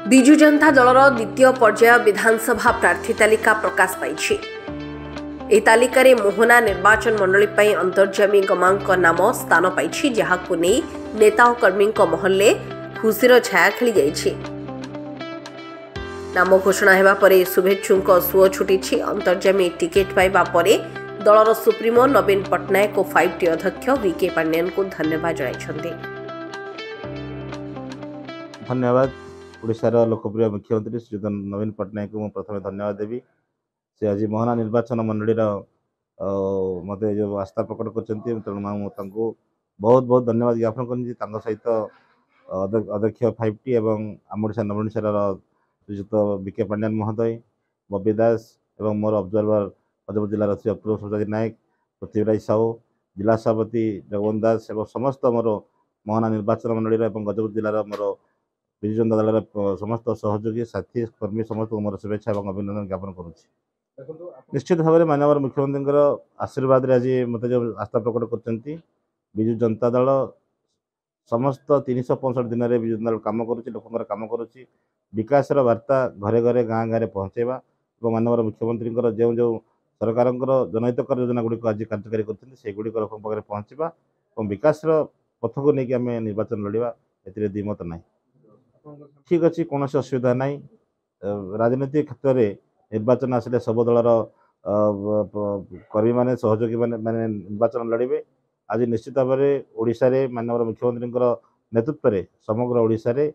विजु जनता दलर द्वितीय पर्याय विधानसभा प्रार्थी तालिका प्रकाश पाई। ଏହି ତାଲିକାରେ ମୋହନା ନିର୍ବାଚନ ମଣ୍ଡଳୀ ପାଇଁ ଅନ୍ତର୍ଯାମୀ ଗମାଙ୍କ ନାମ ସ୍ଥାନ ପାଇଛି, ଯାହାକୁ ନେଇ ନେତା ଓ କର୍ମୀଙ୍କ ମହଲରେ ଖୁସିର ଛାୟା ଖେଳିଯାଇଛି। ନାମ ଘୋଷଣା ହେବା ପରେ ଶୁଭେଚ୍ଛୁଙ୍କ ସୁଅ ଛୁଟିଛି। ଅନ୍ତର୍ଯାମୀ ଟିକେଟ୍ ପାଇବା ପରେ ଦଳର ସୁପ୍ରିମୋ ନବୀନ ପଟ୍ଟନାୟକ ଓ 5T ଅଧ୍ୟକ୍ଷ VK ପାଣ୍ଡିଆନଙ୍କୁ ଧନ୍ୟବାଦ ଜଣାଇଛନ୍ତି। धन्यवाद। ओडिशार लोकप्रिय मुख्यमंत्री श्री नवीन पट्टनायक को प्रथम धन्यवाद देवी। से आज मोहना निर्वाचन मंडलीर मत जो आस्था प्रकट कर बहुत बहुत धन्यवाद ज्ञापन कर सहित अध्यक्ष 5T एवं आम ओडिशा नवोडिशार श्रीजुक्त VK पांड्यान महोदय, बबी दास एवं मोर ऑब्जर्वर गजपति जिलार श्री अपूर्व सुजाजी नायक, पृथ्वीराज साहू, जिला सभापति जगवंत दास एवं समस्त मोर मोहना निर्वाचन मंडलीर एवं गजपति जिलार मोर विजु जनता दल समस्त सहयोगी साथी कर्मी समस्त मोर शुभेच्छा और अभिनंदन ज्ञापन करुच्ची। निश्चित भाव में माननीय मुख्यमंत्री आशीर्वाद आज मत जो आस्था प्रकट कर विजु जनता दल समस्त 365 दिन में विजु जनता दल कम कर कम कर विकास वार्ता घरे घरे गाँ गाँव पहुँचेवा और माननीय मुख्यमंत्री जो जो सरकार जनहितकर योजना गुड़िक आज कार्यकारी करगुड़ी पाखे पहुँचवा और विकास पथ को लेकिन आम निर्वाचन लड़वा ए द्विमत ना। ठीक अच्छे कौन असुविधा ना। राजनीति क्षेत्र में निर्वाचन आसिले सब दलर कर्मी मैंने सहयोगी मैंने निर्वाचन लड़े। आज निश्चित भाव में ओडिशा रे माननीय मुख्यमंत्री नेतृत्व में समग्र ओडिशा रे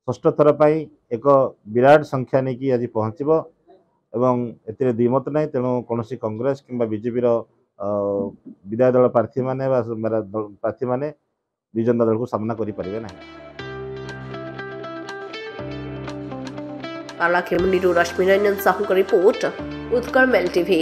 षष्ठ थर पर एक विराट संख्या नहीं कि आज पहुँचब एवं ए द्विमत ना। तेणु कौन कांग्रेस किंबा बीजेपी विधायक दल प्रार्थी मैंने प्रार्थी मैंने विजु जनता दल को सामना करें ना। पालाखेमुंडी रश्मि रंजन साहू का रिपोर्ट, उत्कल मेल टीवी।